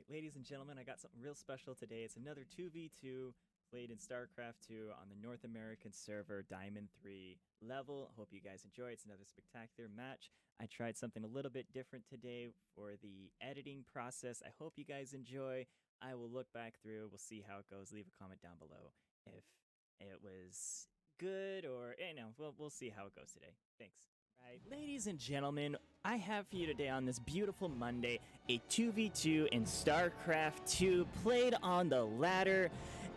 Alright, ladies and gentlemen, I got something real special today. It's another 2v2 played in StarCraft II on the North American server, Diamond 3 level. Hope you guys enjoy. It's another spectacular match. I tried something a little bit different today for the editing process. I hope you guys enjoy. I will look back through. We'll see how it goes. Leave a comment down below if it was good or, we'll see how it goes today. Thanks. Right, ladies and gentlemen, I have for you today on this beautiful Monday a 2v2 in StarCraft II played on the ladder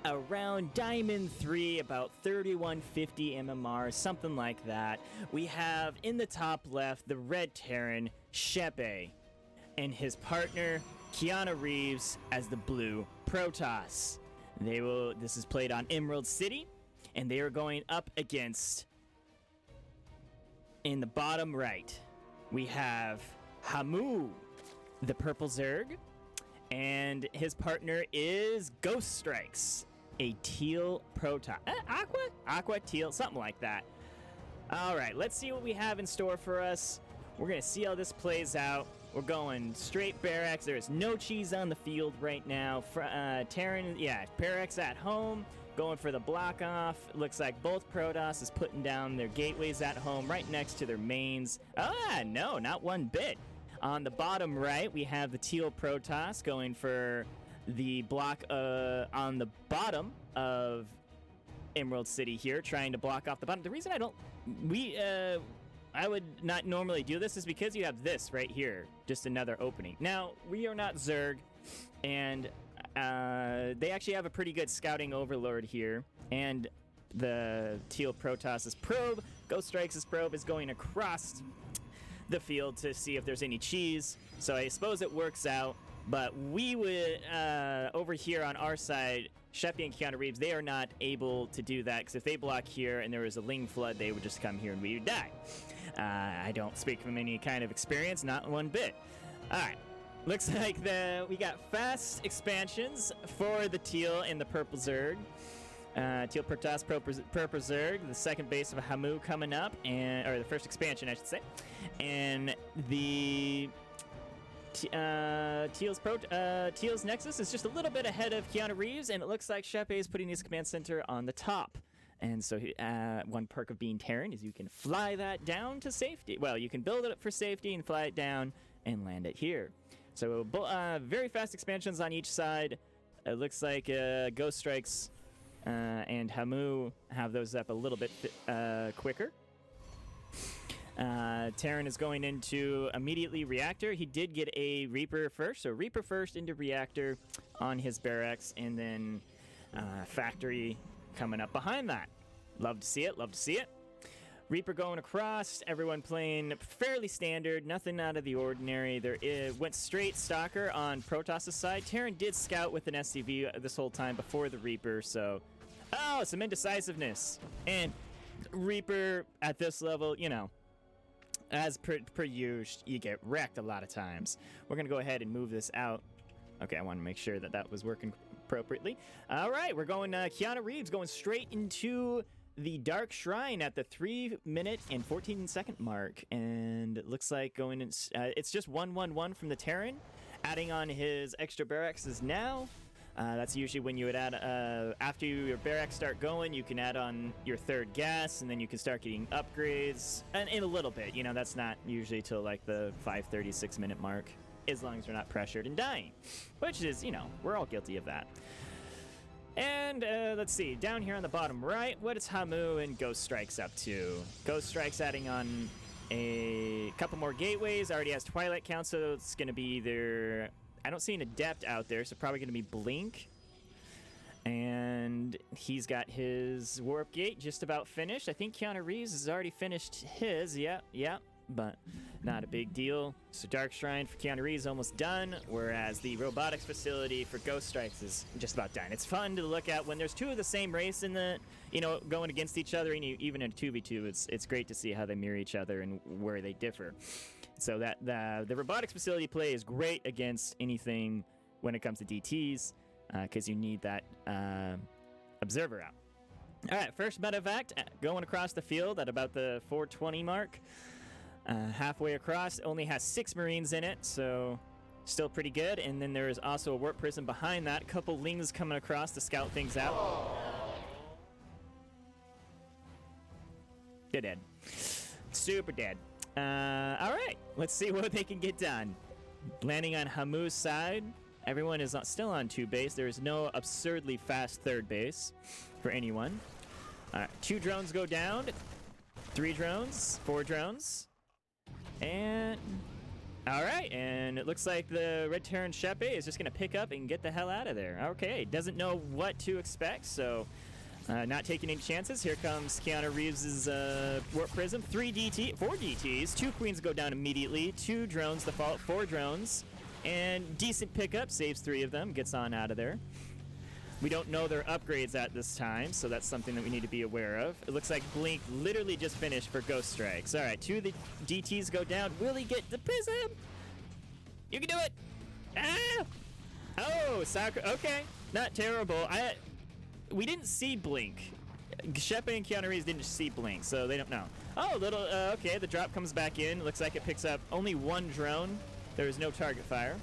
around Diamond 3, about 3150 MMR, something like that. We have in the top left the red Terran, Shepe, and his partner, Keanu Reeves, as the blue Protoss. This is played on Emerald City, and they are going up against... In the bottom right, we have Hamu, the purple Zerg, and his partner is Ghost Strikes, a teal Protoss. Aqua, teal, something like that. All right, let's see what we have in store for us. We're going to see how this plays out. We're going straight barracks. There is no cheese on the field right now. Terran, barracks at home. Going for the block off. Looks like both Protoss is putting down their gateways at home right next to their mains. No, not one bit. On the bottom right, we have the teal Protoss going for the block on the bottom of Emerald City here, trying to block off the bottom. The reason I would not normally do this is because you have this right here, just another opening. Now, we are not Zerg, and they actually have a pretty good scouting overlord here, and the teal Protoss's probe, Ghost Strikes' probe, is going across the field to see if there's any cheese. So I suppose it works out, but we would, over here on our side, Shepe and Keanu Reeves, they are not able to do that, because if they block here and there was a Ling Flood, they would just come here and we would die. I don't speak from any kind of experience, not one bit. All right. Looks like we got fast expansions for the teal and the purple Zerg. Teal Protoss, purple Zerg, the second base of a Hamu coming up, or the first expansion, I should say. And the Teal's Nexus is just a little bit ahead of Keanu Reeves, and it looks like Shepe is putting his command center on the top. And so one perk of being Terran is you can fly that down to safety. Well, you can build it up for safety and fly it down and land it here. So very fast expansions on each side. It looks like Ghost Strikes and Hamu have those up a little bit quicker. Terran is going into immediately Reactor. He did get a Reaper first, so Reaper first into Reactor on his barracks, and then Factory coming up behind that. Love to see it, love to see it. Reaper going across, everyone playing fairly standard, nothing out of the ordinary. Went straight Stalker on Protoss' side. Terran did scout with an SCV this whole time before the Reaper, so... Oh, some indecisiveness. And Reaper at this level, as per usual, you get wrecked a lot of times. We're going to go ahead and move this out. Okay, I want to make sure that was working appropriately. All right, we're going Keanu Reeves going straight into the Dark Shrine at the 3-minute and 14-second mark, and it looks like going in, it's just 1-1-1 from the Terran. Adding on his extra barracks is now. That's usually when you would add, after your barracks start going, you can add on your third gas, and then you can start getting upgrades, and in a little bit, that's not usually till like the 5:36-minute mark, as long as you're not pressured and dying, which is, we're all guilty of that. And let's see, down here on the bottom right, what is Hamu and Ghost Strikes up to? Ghost Strikes adding on a couple more gateways, already has Twilight Count, so it's going to be either... I don't see an Adept out there, so probably going to be Blink. And he's got his Warp Gate just about finished. I think Keanu Reeves has already finished his, yep, but not a big deal. So Dark Shrine for Keanu Reeves almost done, whereas the robotics facility for Ghost Strikes is just about done. It's fun to look at when there's two of the same race in the, going against each other, and even in a 2v2, it's great to see how they mirror each other and where they differ. So that the robotics facility play is great against anything when it comes to DTs, because you need that observer out. All right, first medevac going across the field at about the 420 mark. Halfway across, only has 6 Marines in it, so Still pretty good. And then there is also a warp prism behind that. A couple lings coming across to scout things out. They're dead. Super dead. All right. Let's see what they can get done. Landing on Hamu's side. Everyone is still on 2 base. There is no absurdly fast 3rd base for anyone. All right. 2 drones go down. 3 drones. 4 drones. And... all right, and it looks like the Red Terran Shepe is just going to pick up and get the hell out of there. Okay, doesn't know what to expect, so not taking any chances. Here comes Keanu Reeves' Warp Prism. 4 DTs, 2 Queens go down immediately, 2 drones default, 4 drones, and decent pickup, saves 3 of them, gets on out of there. We don't know their upgrades at this time, so that's something that we need to be aware of. It looks like Blink literally just finished for Ghost Strikes. All right, 2 of the DTs go down. Will he get the prism? You can do it! Ah! Oh, soccer. Okay, not terrible. We didn't see Blink. Shepe and Keanu Reeves didn't see Blink, so they don't know. Oh, little, okay, the drop comes back in. Looks like it picks up only 1 drone. There is no target fire.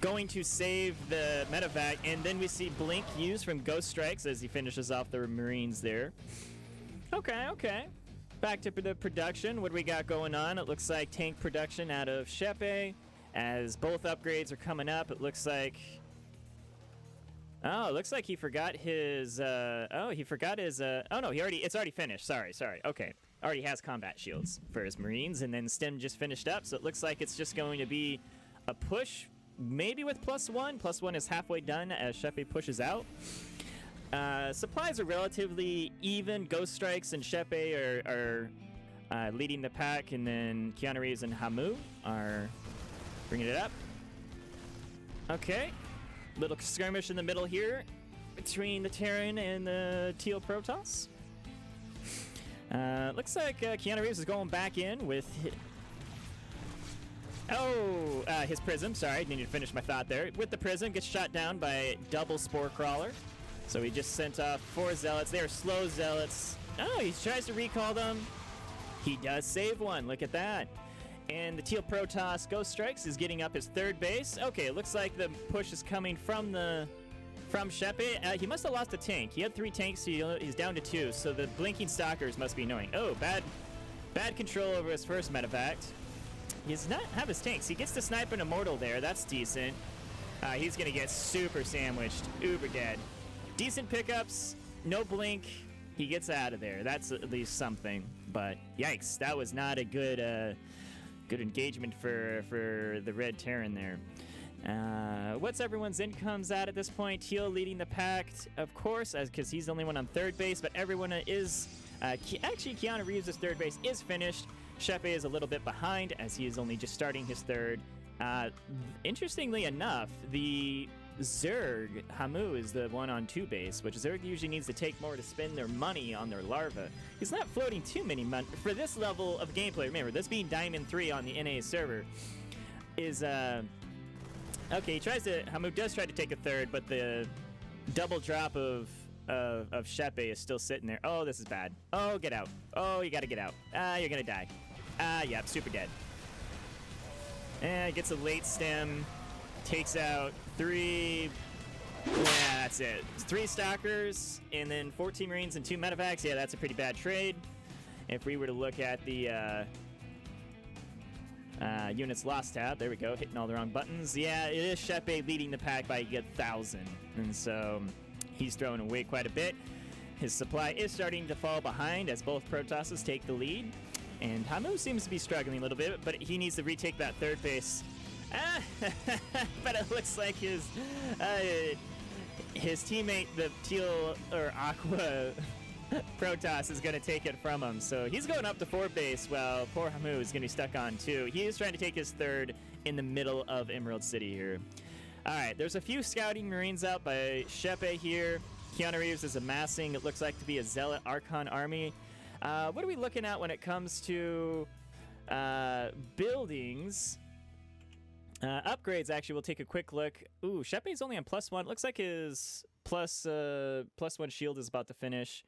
Going to save the medevac, and then we see Blink used from Ghost Strikes as he finishes off the Marines there. Okay, okay. Back to the production. What do we got going on? It looks like tank production out of Shepe. As both upgrades are coming up, it looks like... oh, it looks like he forgot his... oh, he forgot his... oh, no, it's already finished. Sorry. Okay. Already has combat shields for his Marines, and then Stem just finished up, so it looks like it's just going to be a push... maybe with +1. +1 is halfway done as Shepe pushes out. Supplies are relatively even. Ghost Strikes and Shepe are leading the pack, and then Keanu Reeves and Hamu are bringing it up. Okay. Little skirmish in the middle here between the Terran and the Teal Protoss. Looks like Keanu Reeves is going back in with... his prism. Sorry, needed to finish my thought there. With the prism, gets shot down by double Spore Crawler. So he just sent off 4 Zealots. They are slow Zealots. Oh, he tries to recall them. He does save 1. Look at that. And the Teal Protoss Ghost Strikes is getting up his 3rd base. Okay, it looks like the push is coming from Shepe. He must have lost a tank. He had 3 tanks, so he's down to 2. So the blinking stalkers must be annoying. Oh, bad control over his first medevac. He does not have his tanks. He gets to snipe an Immortal there. That's decent. He's going to get super sandwiched. Uber dead. Decent pickups. No blink. He gets out of there. That's at least something. But yikes, that was not a good good engagement for the Red Terran there. What's everyone's incomes at this point? Teal leading the pack, of course, because he's the only one on 3rd base. But everyone is... actually, Keanu Reeves' 3rd base is finished. Shepe is a little bit behind as he is only just starting his 3rd. Interestingly enough, the Zerg, Hamu, is the one on 2 base, which Zerg usually needs to take more to spend their money on their larva. He's not floating too many money. For this level of gameplay, remember, this being Diamond 3 on the NA server, is... okay, Hamu does try to take a 3rd, but the double drop of Shepe is still sitting there. Oh, this is bad. Oh, get out. Oh, you gotta get out. You're gonna die. Yep, super dead. And gets a late stem. Takes out 3... yeah, that's it. 3 Stalkers, and then 14 Marines and 2 medevacs. Yeah, that's a pretty bad trade. If we were to look at the units lost tab, there we go, hitting all the wrong buttons. Yeah, it is Shepe leading the pack by 1,000. And so... he's throwing away quite a bit. His supply is starting to fall behind as both Protosses take the lead. And Hamu seems to be struggling a little bit, but he needs to retake that 3rd base. But it looks like his teammate, the Teal or Aqua Protoss, is going to take it from him. So he's going up to 4th base while poor Hamu is going to be stuck on 2. He is trying to take his 3rd in the middle of Emerald City here. All right, there's a few scouting Marines out by Shepe here. Keanu Reeves is amassing, it looks like to be a Zealot Archon army. What are we looking at when it comes to buildings? Upgrades, actually, we'll take a quick look. Ooh, Shepe's only on +1. Looks like his +1 shield is about to finish.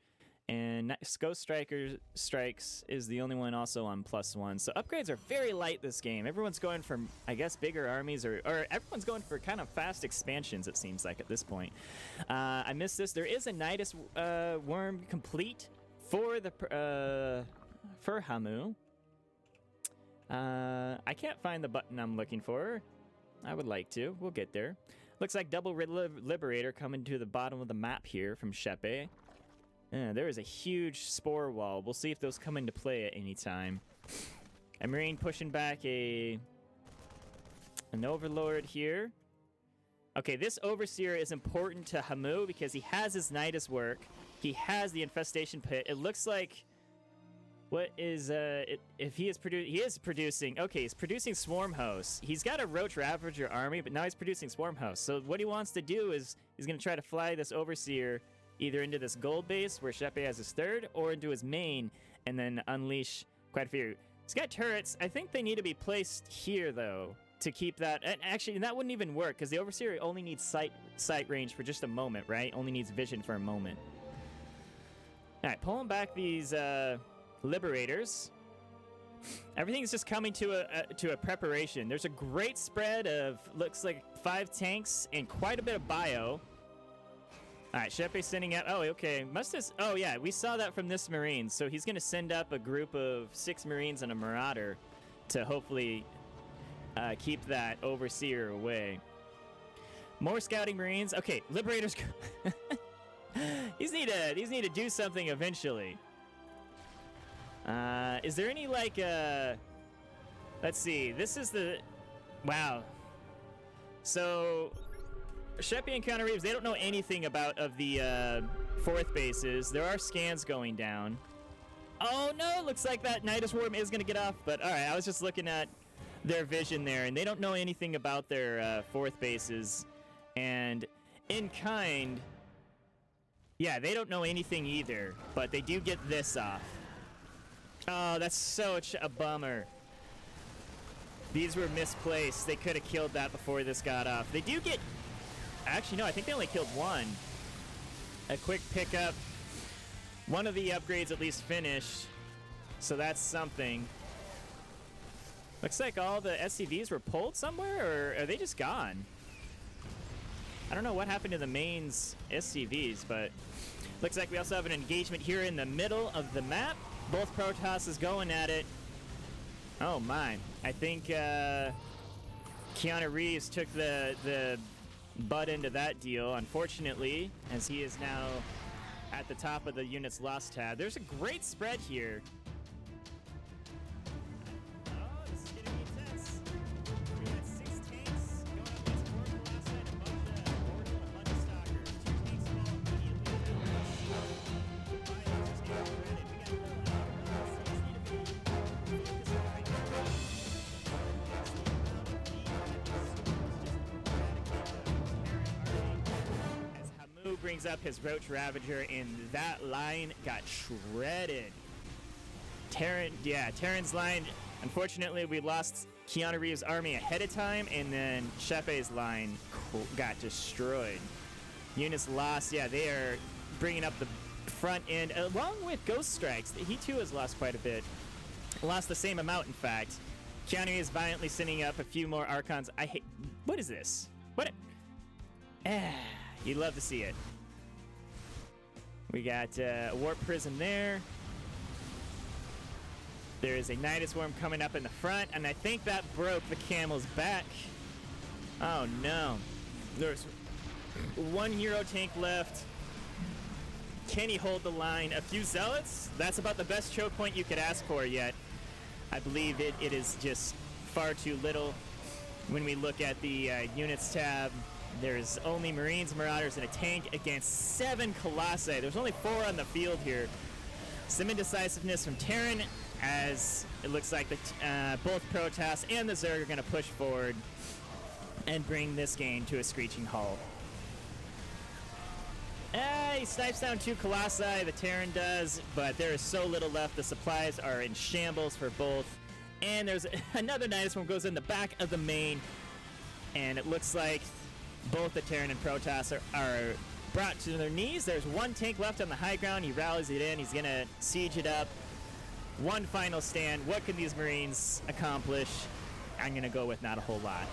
And Ghost Striker Strikes is the only one also on +1. So upgrades are very light this game. Everyone's going for, I guess, bigger armies, or everyone's going for kind of fast expansions, it seems like, at this point. I missed this. There is a Nidus worm complete for the for Hamu. I can't find the button I'm looking for. I would like to. We'll get there. Looks like double Liberator coming to the bottom of the map here from Shepe. There is a huge spore wall. We'll see if those come into play at any time. A Marine pushing back an Overlord here. Okay, this Overseer is important to Hamu because he has his Nidus work. He has the Infestation Pit. It looks like... What is, if he is producing, okay, he's producing Swarm Hosts. He's got a Roach Ravager army, but now he's producing Swarm Hosts. So what he wants to do is he's going to try to fly this Overseer either into this gold base where Shepe has his third, or into his main, and then unleash quite a few. He's got turrets. I think they need to be placed here, though, to keep that. And actually, that wouldn't even work, because the Overseer only needs sight range for just a moment, right? Only needs vision for a moment. All right, pulling back these... Liberators. Everything's just coming to a preparation. There's a great spread of, looks like 5 tanks and quite a bit of bio. All right, Shepe sending out. Oh, okay. Oh, yeah. We saw that from this Marine. So he's going to send up a group of 6 Marines and a Marauder to hopefully keep that Overseer away. More scouting Marines. Okay, Liberators. These need to do something eventually. Is there any, like, let's see, this is the, wow. So, Shepe and Keanu Reeves, they don't know anything of the, 4th bases. There are scans going down. Oh, no, looks like that Nidus Worm is going to get off, but, all right, I was just looking at their vision there, and they don't know anything about their, 4th bases, and in kind, yeah, they don't know anything either, but they do get this off. Oh, that's such a bummer. These were misplaced. They could have killed that before this got off. They do get... Actually, no, I think they only killed one. A quick pickup. One of the upgrades at least finished. So that's something. Looks like all the SCVs were pulled somewhere, or are they just gone? I don't know what happened to the mains SCVs, but... Looks like we also have an engagement here in the middle of the map. Both Protosses going at it. Oh my! I think Keanu Reeves took the butt end of that deal, unfortunately, as he is now at the top of the units lost tab. There's a great spread here. Oh, this is getting intense. We had 6 tanks going up against Orbital last night, a bunch of Orbital and a bunch of Stalkers. 2 tanks fall immediately. Just getting ready. We got brings up his Roach Ravager, and that line got shredded. Terran's line, unfortunately, we lost Keanu Reeves' army ahead of time, and then Shepe's line got destroyed. Units lost. Yeah, they are bringing up the front end, along with Ghost Strikes. He, too, has lost quite a bit. Lost the same amount, in fact. Keanu is violently sending up a few more Archons. I hate... What is this? What? You'd love to see it. We got a Warp Prism there. There is a Nidus Worm coming up in the front, and I think that broke the Camel's back. Oh, no. There's 1 hero tank left. Can he hold the line? A few Zealots? That's about the best choke point you could ask for yet. I believe it is just far too little. When we look at the units tab, there's only Marines, Marauders, and a tank against 7 Colossi. There's only 4 on the field here. Some indecisiveness from Terran, as it looks like both Protoss and the Zerg are going to push forward and bring this game to a screeching halt. He snipes down 2 Colossi, the Terran does, but there is so little left. The supplies are in shambles for both. And there's another Nidus Worm goes in the back of the main, and it looks like both the Terran and Protoss are brought to their knees. There's one tank left on the high ground. He rallies it in. He's going to siege it up. One final stand. What can these Marines accomplish? I'm going to go with not a whole lot.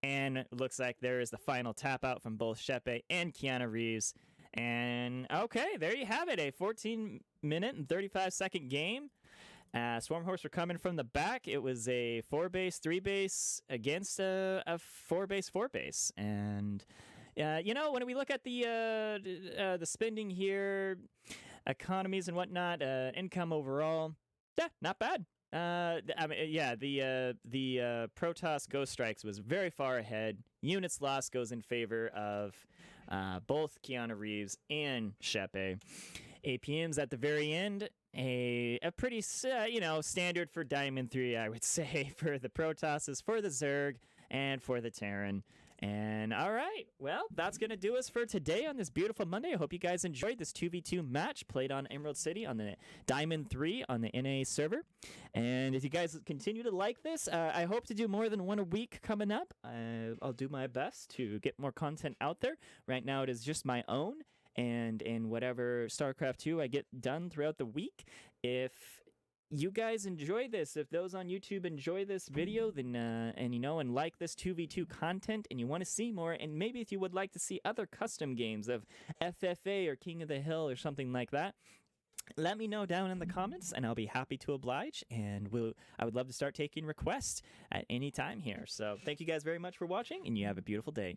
And it looks like there is the final tap out from both Shepe and Keanu Reeves. And okay, there you have it. A 14-minute and 35-second game. Swarm Horse were coming from the back. It was a 4-base, 3-base against a 4-base, 4-base. And, you know, when we look at the spending here, economies and whatnot, income overall, yeah, not bad. I mean, yeah, the Protoss Ghost Strikes was very far ahead. Units lost goes in favor of both Keanu Reeves and Shepe. APMs at the very end, a pretty standard for Diamond 3, I would say, for the Protosses, for the Zerg, and for the Terran. And all right, well, that's going to do us for today on this beautiful Monday. I hope you guys enjoyed this 2v2 match played on Emerald City on the Diamond 3 on the NA server. And if you guys continue to like this, I hope to do more than one a week coming up. I'll do my best to get more content out there. Right now it is just my own, and in whatever StarCraft II I get done throughout the week. If you guys enjoy this, if those on YouTube enjoy this video, then and like this 2v2 content and you want to see more, and maybe if you would like to see other custom games of FFA or King of the Hill or something like that, let me know down in the comments and I'll be happy to oblige, and I would love to start taking requests at any time here. So thank you guys very much for watching, and you have a beautiful day.